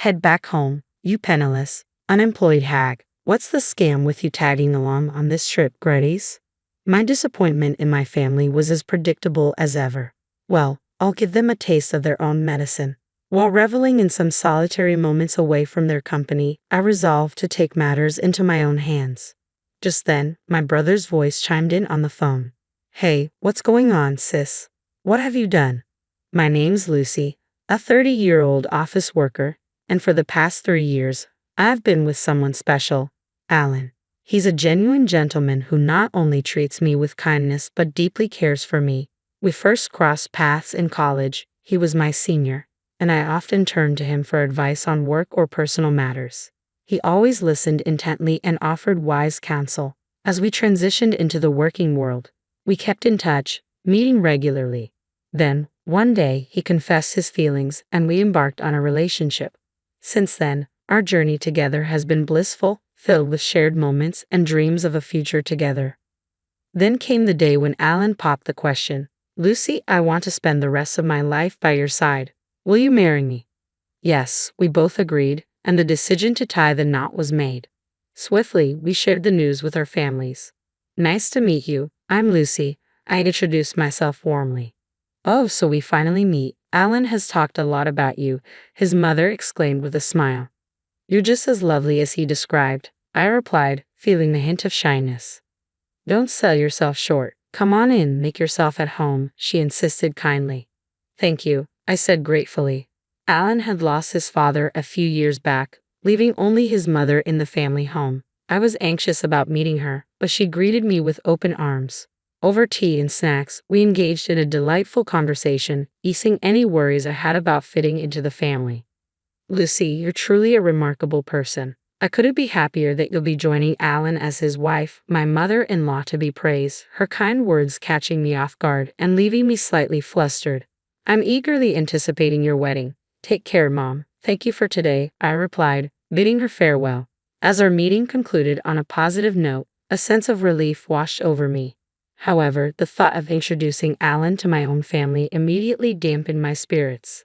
Head back home, you penniless, unemployed hag. What's the scam with you tagging along on this trip, Greddies? My disappointment in my family was as predictable as ever. Well, I'll give them a taste of their own medicine. While reveling in some solitary moments away from their company, I resolved to take matters into my own hands. Just then, my brother's voice chimed in on the phone. Hey, what's going on, sis? What have you done? My name's Lucy, a 30-year-old office worker, and for the past 3 years, I've been with someone special, Alan. He's a genuine gentleman who not only treats me with kindness but deeply cares for me. We first crossed paths in college, he was my senior, and I often turned to him for advice on work or personal matters. He always listened intently and offered wise counsel. As we transitioned into the working world, we kept in touch, meeting regularly. Then, one day, he confessed his feelings and we embarked on a relationship. Since then, our journey together has been blissful, filled with shared moments and dreams of a future together. Then came the day when Alan popped the question, Lucy, I want to spend the rest of my life by your side. Will you marry me? Yes, we both agreed, and the decision to tie the knot was made. Swiftly, we shared the news with our families. Nice to meet you, I'm Lucy, I introduced myself warmly. Oh, so we finally meet. Alan has talked a lot about you, his mother exclaimed with a smile. You're just as lovely as he described, I replied, feeling the hint of shyness. Don't sell yourself short. Come on in, make yourself at home, she insisted kindly. Thank you, I said gratefully. Alan had lost his father a few years back, leaving only his mother in the family home. I was anxious about meeting her, but she greeted me with open arms. Over tea and snacks, we engaged in a delightful conversation, easing any worries I had about fitting into the family. Lucy, you're truly a remarkable person. I couldn't be happier that you'll be joining Alan as his wife, my mother-in-law to be praised, her kind words catching me off guard and leaving me slightly flustered. I'm eagerly anticipating your wedding. Take care, Mom. Thank you for today, I replied, bidding her farewell. As our meeting concluded on a positive note, a sense of relief washed over me. However, the thought of introducing Alan to my own family immediately dampened my spirits.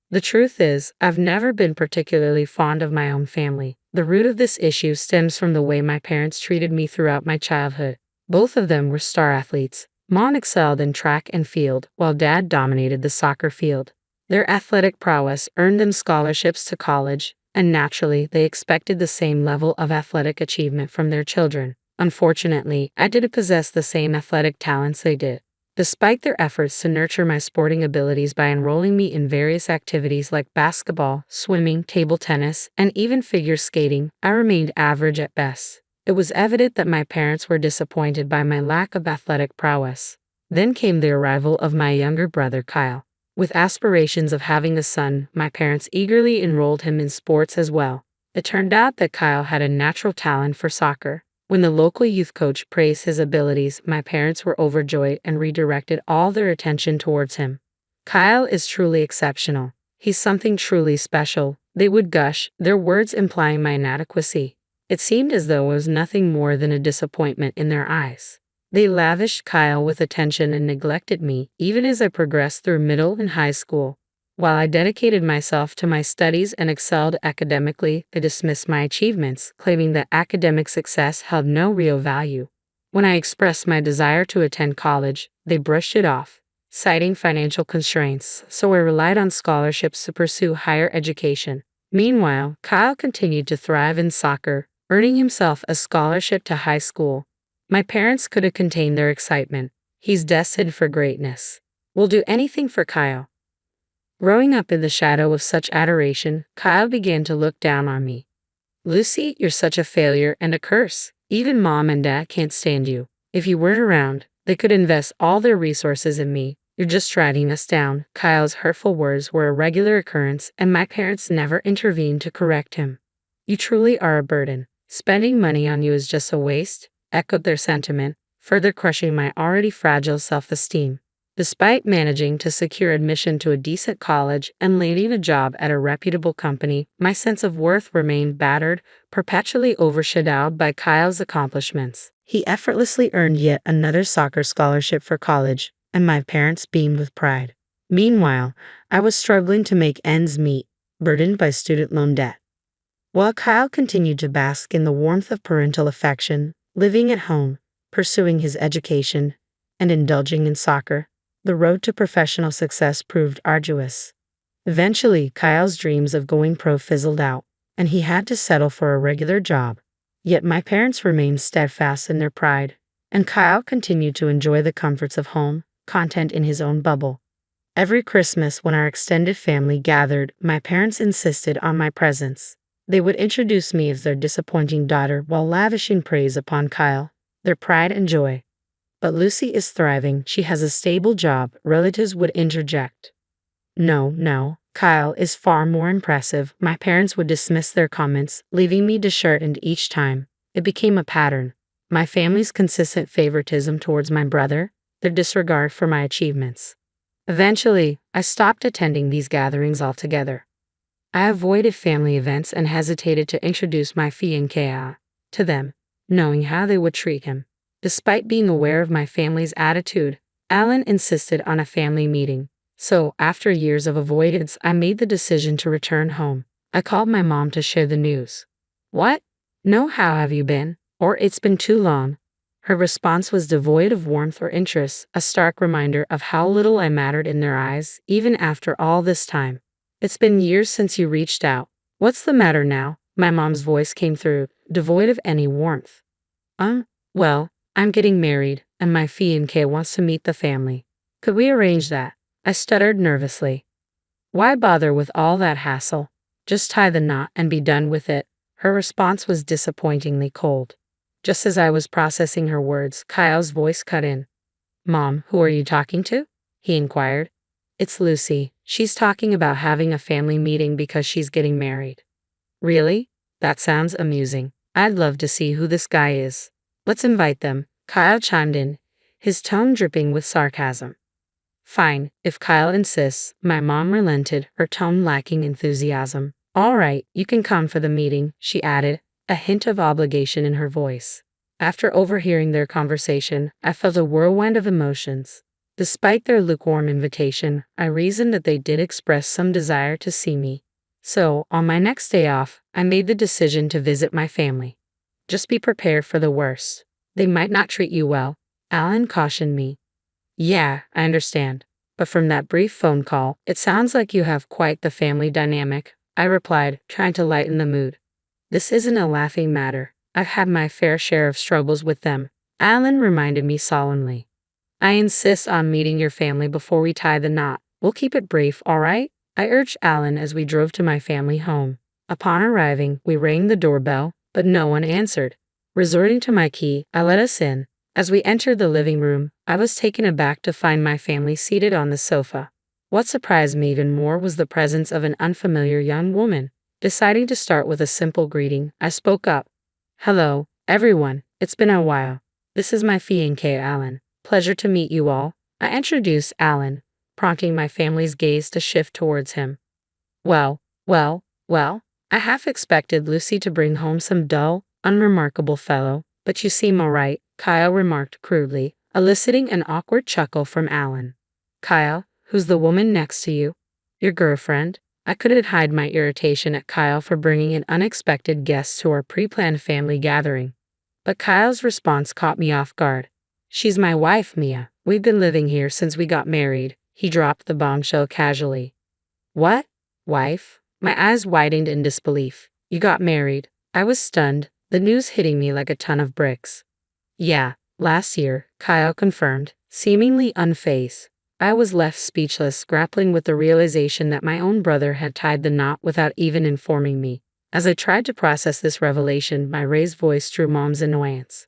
The truth is, I've never been particularly fond of my own family. The root of this issue stems from the way my parents treated me throughout my childhood. Both of them were star athletes. Mom excelled in track and field, while Dad dominated the soccer field. Their athletic prowess earned them scholarships to college, and naturally, they expected the same level of athletic achievement from their children. Unfortunately, I didn't possess the same athletic talents they did. Despite their efforts to nurture my sporting abilities by enrolling me in various activities like basketball, swimming, table tennis, and even figure skating, I remained average at best. It was evident that my parents were disappointed by my lack of athletic prowess. Then came the arrival of my younger brother Kyle. With aspirations of having a son, my parents eagerly enrolled him in sports as well. It turned out that Kyle had a natural talent for soccer. When the local youth coach praised his abilities, my parents were overjoyed and redirected all their attention towards him. Kyle is truly exceptional. He's something truly special, they would gush, their words implying my inadequacy. It seemed as though it was nothing more than a disappointment in their eyes. They lavished Kyle with attention and neglected me, even as I progressed through middle and high school. While I dedicated myself to my studies and excelled academically, they dismissed my achievements, claiming that academic success held no real value. When I expressed my desire to attend college, they brushed it off, citing financial constraints, so I relied on scholarships to pursue higher education. Meanwhile, Kyle continued to thrive in soccer, earning himself a scholarship to high school. My parents couldn't contain their excitement. He's destined for greatness. We'll do anything for Kyle. Growing up in the shadow of such adoration, Kyle began to look down on me. Lucy, you're such a failure and a curse. Even Mom and Dad can't stand you. If you weren't around, they could invest all their resources in me. You're just dragging us down. Kyle's hurtful words were a regular occurrence, and my parents never intervened to correct him. You truly are a burden. Spending money on you is just a waste, echoed their sentiment, further crushing my already fragile self-esteem. Despite managing to secure admission to a decent college and landing a job at a reputable company, my sense of worth remained battered, perpetually overshadowed by Kyle's accomplishments. He effortlessly earned yet another soccer scholarship for college, and my parents beamed with pride. Meanwhile, I was struggling to make ends meet. burdened by student loan debt. While Kyle continued to bask in the warmth of parental affection, living at home, pursuing his education, and indulging in soccer, the road to professional success proved arduous. Eventually, Kyle's dreams of going pro fizzled out, and he had to settle for a regular job. Yet my parents remained steadfast in their pride, and Kyle continued to enjoy the comforts of home, content in his own bubble. Every Christmas, when our extended family gathered, my parents insisted on my presence. They would introduce me as their disappointing daughter while lavishing praise upon Kyle, their pride and joy. But Lucy is thriving, she has a stable job, relatives would interject. No, Kyle is far more impressive. My parents would dismiss their comments, leaving me disheartened each time. It became a pattern. My family's consistent favoritism towards my brother, their disregard for my achievements. Eventually, I stopped attending these gatherings altogether. I avoided family events and hesitated to introduce my fiancé to them, knowing how they would treat him. Despite being aware of my family's attitude, Alan insisted on a family meeting. So, after years of avoidance, I made the decision to return home. I called my mom to share the news. What? No, how have you been? Or it's been too long. Her response was devoid of warmth or interest, a stark reminder of how little I mattered in their eyes, even after all this time. It's been years since you reached out. What's the matter now? My mom's voice came through, devoid of any warmth. Well, I'm getting married, and my fiancé wants to meet the family. Could we arrange that? I stuttered nervously. Why bother with all that hassle? Just tie the knot and be done with it. Her response was disappointingly cold. Just as I was processing her words, Kyle's voice cut in. Mom, who are you talking to? He inquired. It's Lucy. She's talking about having a family meeting because she's getting married. Really? That sounds amusing. I'd love to see who this guy is. Let's invite them. Kyle chimed in, his tone dripping with sarcasm. Fine, if Kyle insists, my mom relented, her tone lacking enthusiasm. All right, you can come for the meeting, she added, a hint of obligation in her voice. After overhearing their conversation, I felt a whirlwind of emotions. Despite their lukewarm invitation, I reasoned that they did express some desire to see me. So, on my next day off, I made the decision to visit my family. Just be prepared for the worst. They might not treat you well, Alan cautioned me. Yeah, I understand. But from that brief phone call, it sounds like you have quite the family dynamic, I replied, trying to lighten the mood. This isn't a laughing matter. I've had my fair share of struggles with them, Alan reminded me solemnly. I insist on meeting your family before we tie the knot. We'll keep it brief, all right? I urged Alan as we drove to my family home. Upon arriving, we rang the doorbell, but no one answered. Resorting to my key, I let us in. As we entered the living room, I was taken aback to find my family seated on the sofa. What surprised me even more was the presence of an unfamiliar young woman. Deciding to start with a simple greeting, I spoke up. Hello, everyone. It's been a while. This is my fiancé, Alan. Pleasure to meet you all. I introduced Alan, prompting my family's gaze to shift towards him. Well, I half expected Lucy to bring home some dull, unremarkable fellow, but you seem all right, Kyle remarked crudely, eliciting an awkward chuckle from Alan. Kyle, who's the woman next to you? Your girlfriend? I couldn't hide my irritation at Kyle for bringing an unexpected guest to our pre-planned family gathering. But Kyle's response caught me off guard. She's my wife, Mia. We've been living here since we got married. He dropped the bombshell casually. What? Wife? My eyes widened in disbelief. You got married. I was stunned, the news hitting me like a ton of bricks. Yeah, last year, Kyle confirmed, seemingly unfazed. I was left speechless, grappling with the realization that my own brother had tied the knot without even informing me. As I tried to process this revelation, my raised voice drew Mom's annoyance.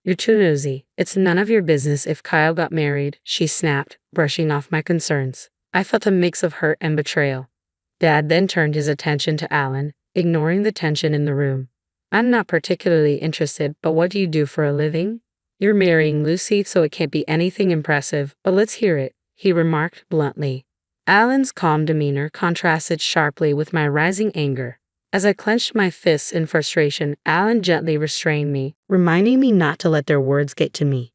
You're too nosy. It's none of your business if Kyle got married, she snapped, brushing off my concerns. I felt a mix of hurt and betrayal. Dad then turned his attention to Alan, ignoring the tension in the room. I'm not particularly interested, but what do you do for a living? You're marrying Lucy, so it can't be anything impressive, but let's hear it, he remarked bluntly. Alan's calm demeanor contrasted sharply with my rising anger. As I clenched my fists in frustration, Alan gently restrained me, reminding me not to let their words get to me.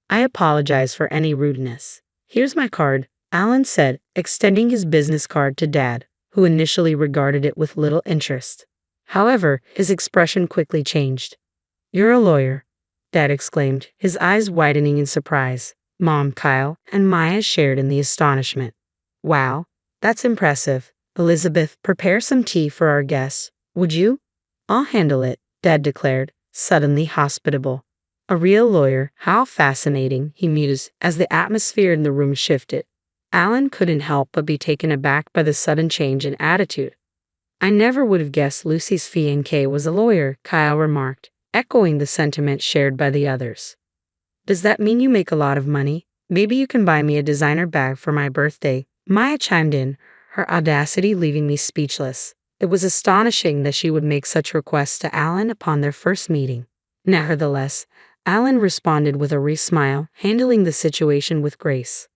I apologize for any rudeness. Here's my card, Alan said, extending his business card to Dad, who initially regarded it with little interest. However, his expression quickly changed. "You're a lawyer," Dad exclaimed, his eyes widening in surprise. Mom, Kyle, and Maya shared in the astonishment. "Wow, that's impressive. Elizabeth, prepare some tea for our guests, would you?" "I'll handle it," Dad declared, suddenly hospitable. "A real lawyer, how fascinating," he mused as the atmosphere in the room shifted. Alan couldn't help but be taken aback by the sudden change in attitude. "I never would have guessed Lucy's fiancé was a lawyer," Kyle remarked, echoing the sentiment shared by the others. "Does that mean you make a lot of money? Maybe you can buy me a designer bag for my birthday," Maya chimed in, her audacity leaving me speechless. It was astonishing that she would make such requests to Alan upon their first meeting. Nevertheless, Alan responded with a wry smile, handling the situation with grace.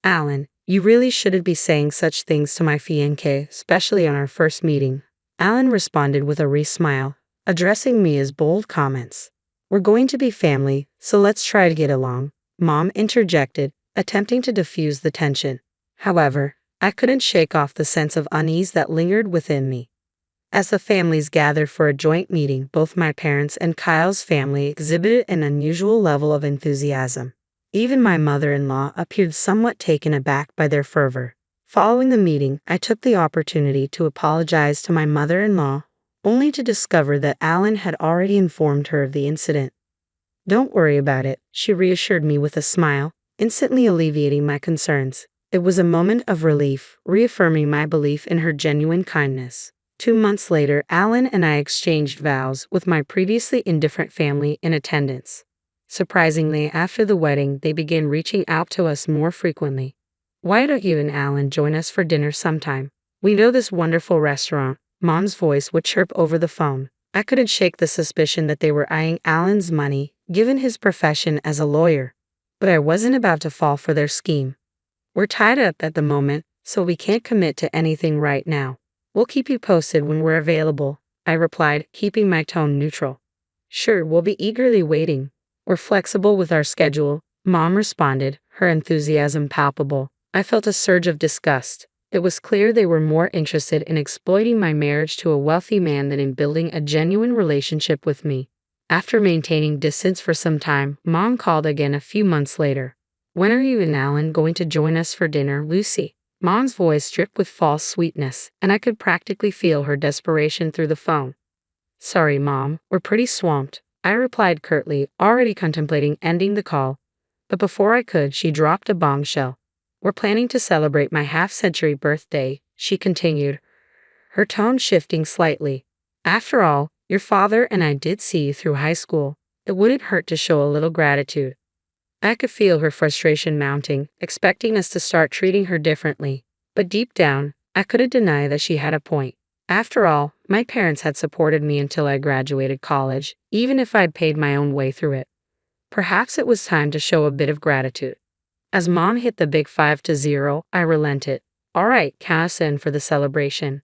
"Alan, you really shouldn't be saying such things to my fiancé, especially on our first meeting," Alan responded with a wry smile, addressing me as bold comments. "We're going to be family, so let's try to get along," Mom interjected, attempting to diffuse the tension. However, I couldn't shake off the sense of unease that lingered within me. As the families gathered for a joint meeting, both my parents and Kyle's family exhibited an unusual level of enthusiasm. Even my mother-in-law appeared somewhat taken aback by their fervor. Following the meeting, I took the opportunity to apologize to my mother-in-law, only to discover that Alan had already informed her of the incident. "Don't worry about it," she reassured me with a smile, instantly alleviating my concerns. It was a moment of relief, reaffirming my belief in her genuine kindness. 2 months later, Alan and I exchanged vows, with my previously indifferent family in attendance. Surprisingly, after the wedding, they began reaching out to us more frequently. "Why don't you and Alan join us for dinner sometime? We know this wonderful restaurant," Mom's voice would chirp over the phone. I couldn't shake the suspicion that they were eyeing Alan's money, given his profession as a lawyer. But I wasn't about to fall for their scheme. "We're tied up at the moment, so we can't commit to anything right now. We'll keep you posted when we're available," I replied, keeping my tone neutral. "Sure, we'll be eagerly waiting. We're flexible with our schedule," Mom responded, her enthusiasm palpable. I felt a surge of disgust. It was clear they were more interested in exploiting my marriage to a wealthy man than in building a genuine relationship with me. After maintaining distance for some time, Mom called again a few months later. "When are you and Alan going to join us for dinner, Lucy?" Mom's voice dripped with false sweetness, and I could practically feel her desperation through the phone. "Sorry, Mom, we're pretty swamped," I replied curtly, already contemplating ending the call. But before I could, she dropped a bombshell. "We're planning to celebrate my half-century birthday," she continued, her tone shifting slightly. "After all, your father and I did see you through high school. It wouldn't hurt to show a little gratitude." I could feel her frustration mounting, expecting us to start treating her differently. But deep down, I couldn't deny that she had a point. After all, my parents had supported me until I graduated college, even if I'd paid my own way through it. Perhaps it was time to show a bit of gratitude. As Mom hit the big 5-0, I relented. "All right, count us in for the celebration."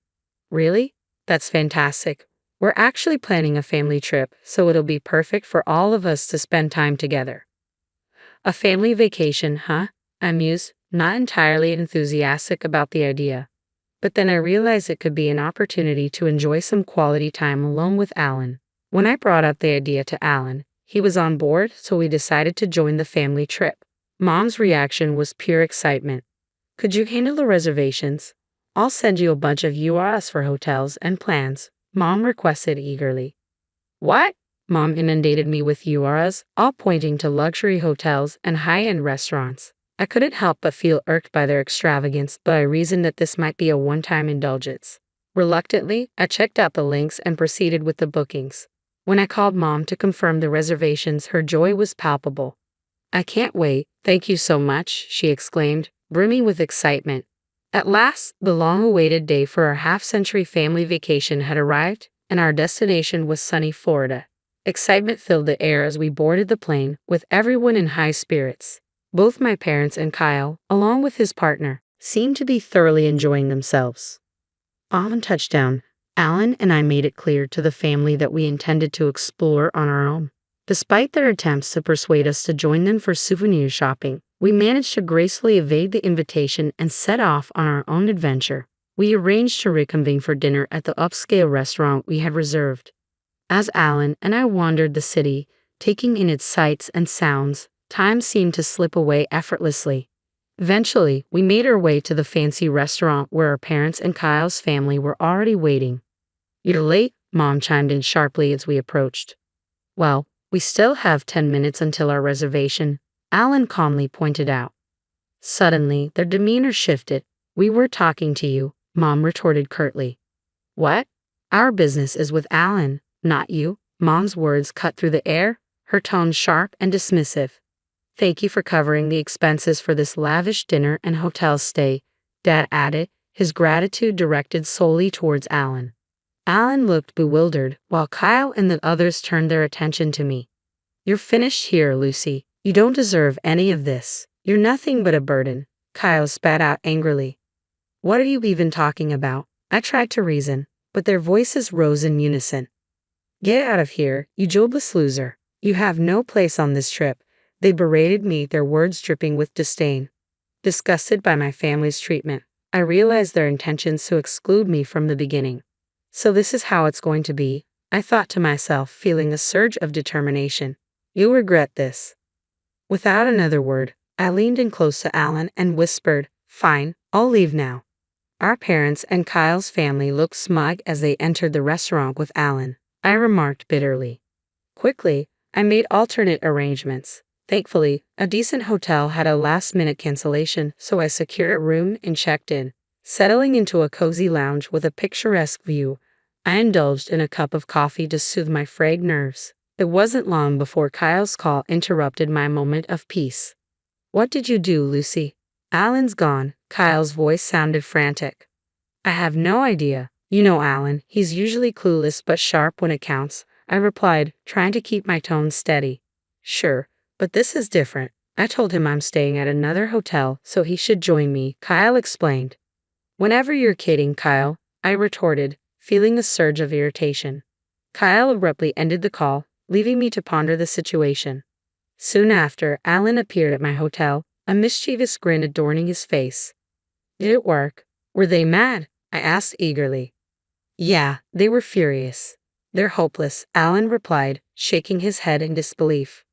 "Really? That's fantastic. We're actually planning a family trip, so it'll be perfect for all of us to spend time together." "A family vacation, huh?" I mused, not entirely enthusiastic about the idea. But then I realized it could be an opportunity to enjoy some quality time alone with Alan. When I brought up the idea to Alan, he was on board, so we decided to join the family trip. Mom's reaction was pure excitement. "Could you handle the reservations? I'll send you a bunch of URLs for hotels and plans," Mom requested eagerly. "What?" Mom inundated me with URLs, all pointing to luxury hotels and high-end restaurants. I couldn't help but feel irked by their extravagance, but I reasoned that this might be a one-time indulgence. Reluctantly, I checked out the links and proceeded with the bookings. When I called Mom to confirm the reservations, her joy was palpable. "I can't wait, thank you so much," she exclaimed, brimming with excitement. At last, the long-awaited day for our half-century family vacation had arrived, and our destination was sunny Florida. Excitement filled the air as we boarded the plane, with everyone in high spirits. Both my parents and Kyle, along with his partner, seemed to be thoroughly enjoying themselves. On touchdown, Alan and I made it clear to the family that we intended to explore on our own. Despite their attempts to persuade us to join them for souvenir shopping, we managed to gracefully evade the invitation and set off on our own adventure. We arranged to reconvene for dinner at the upscale restaurant we had reserved. As Alan and I wandered the city, taking in its sights and sounds, time seemed to slip away effortlessly. Eventually, we made our way to the fancy restaurant where our parents and Kyle's family were already waiting. "You're late," Mom chimed in sharply as we approached. "Well, we still have 10 minutes until our reservation," Alan calmly pointed out. Suddenly, their demeanor shifted. "We were talking to you," Mom retorted curtly. "What? Our business is with Alan, not you." Mom's words cut through the air, her tone sharp and dismissive. "Thank you for covering the expenses for this lavish dinner and hotel stay," Dad added, his gratitude directed solely towards Alan. Alan looked bewildered, while Kyle and the others turned their attention to me. "You're finished here, Lucy. You don't deserve any of this. You're nothing but a burden," Kyle spat out angrily. "What are you even talking about?" I tried to reason, but their voices rose in unison. "Get out of here, you jobless loser. You have no place on this trip," they berated me, their words dripping with disdain. Disgusted by my family's treatment, I realized their intentions to exclude me from the beginning. So this is how it's going to be, I thought to myself, feeling a surge of determination. "You'll regret this." Without another word, I leaned in close to Alan and whispered, "Fine, I'll leave now." Our parents and Kyle's family looked smug as they entered the restaurant with Alan, I remarked bitterly. Quickly, I made alternate arrangements. Thankfully, a decent hotel had a last-minute cancellation, so I secured a room and checked in. Settling into a cozy lounge with a picturesque view, I indulged in a cup of coffee to soothe my frayed nerves. It wasn't long before Kyle's call interrupted my moment of peace. "What did you do, Lucy?" "Alan's gone." Kyle's voice sounded frantic. "I have no idea. You know Alan, he's usually clueless but sharp when it counts," I replied, trying to keep my tone steady. "Sure, but this is different. I told him I'm staying at another hotel, so he should join me," Kyle explained. "Whenever you're kidding, Kyle," I retorted, feeling a surge of irritation. Kyle abruptly ended the call, leaving me to ponder the situation. Soon after, Alan appeared at my hotel, a mischievous grin adorning his face. "Did it work? Were they mad?" I asked eagerly. "Yeah, they were furious. They're hopeless," Alan replied, shaking his head in disbelief.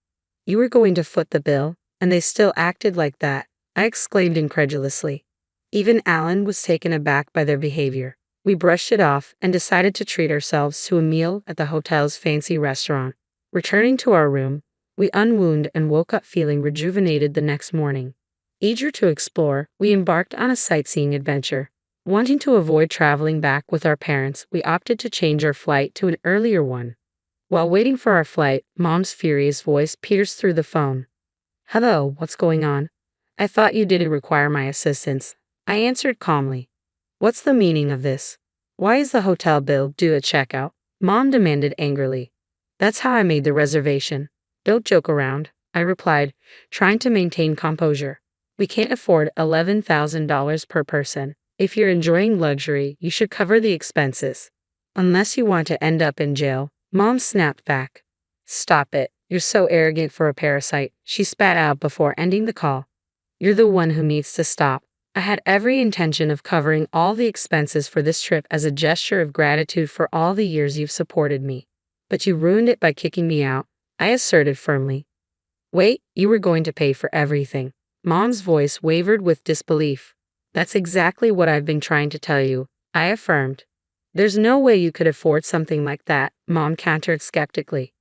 "You were going to foot the bill, and they still acted like that," I exclaimed incredulously. Even Alan was taken aback by their behavior. We brushed it off and decided to treat ourselves to a meal at the hotel's fancy restaurant. Returning to our room, we unwound and woke up feeling rejuvenated the next morning. Eager to explore, we embarked on a sightseeing adventure. Wanting to avoid traveling back with our parents, we opted to change our flight to an earlier one. While waiting for our flight, Mom's furious voice pierced through the phone. "Hello, what's going on? I thought you didn't require my assistance," I answered calmly. "What's the meaning of this? Why is the hotel bill due at checkout?" Mom demanded angrily. "That's how I made the reservation. Don't joke around," I replied, trying to maintain composure. "We can't afford $11,000 per person. If you're enjoying luxury, you should cover the expenses. Unless you want to end up in jail," Mom snapped back. "Stop it. You're so arrogant for a parasite," she spat out before ending the call. "You're the one who needs to stop. I had every intention of covering all the expenses for this trip as a gesture of gratitude for all the years you've supported me. But you ruined it by kicking me out," I asserted firmly. "Wait, you were going to pay for everything." Mom's voice wavered with disbelief. "That's exactly what I've been trying to tell you," I affirmed. "There's no way you could afford something like that," Mom countered skeptically.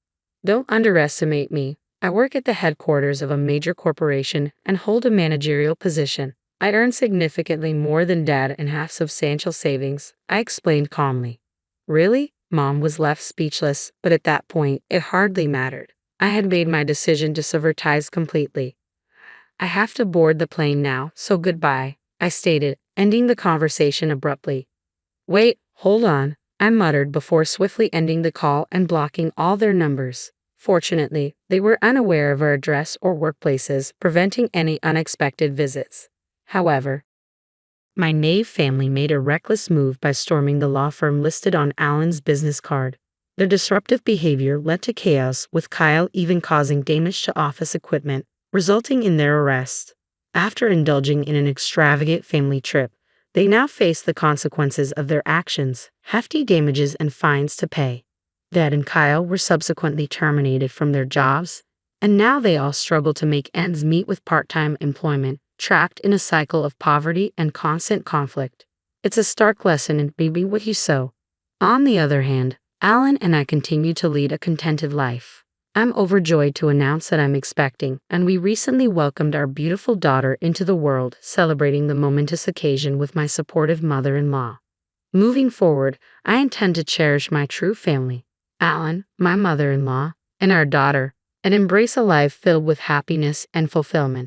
"Don't underestimate me. I work at the headquarters of a major corporation and hold a managerial position. I'd earn significantly more than Dad and have substantial savings," I explained calmly. "Really?" Mom was left speechless, but at that point, it hardly mattered. I had made my decision to sever ties completely. "I have to board the plane now, so goodbye," I stated, ending the conversation abruptly. "Wait, hold on," I muttered before swiftly ending the call and blocking all their numbers. Fortunately, they were unaware of our address or workplaces, preventing any unexpected visits. However, my Nave family made a reckless move by storming the law firm listed on Alan's business card. Their disruptive behavior led to chaos, with Kyle even causing damage to office equipment, resulting in their arrest. After indulging in an extravagant family trip, They now face the consequences of their actions, hefty damages and fines to pay. Dad and Kyle were subsequently terminated from their jobs, and now they all struggle to make ends meet with part-time employment, trapped in a cycle of poverty and constant conflict. It's a stark lesson in be what you sow. On the other hand, Alan and I continue to lead a contented life. I'm overjoyed to announce that I'm expecting, and we recently welcomed our beautiful daughter into the world, celebrating the momentous occasion with my supportive mother-in-law. Moving forward, I intend to cherish my true family, Alan, my mother-in-law, and our daughter, and embrace a life filled with happiness and fulfillment.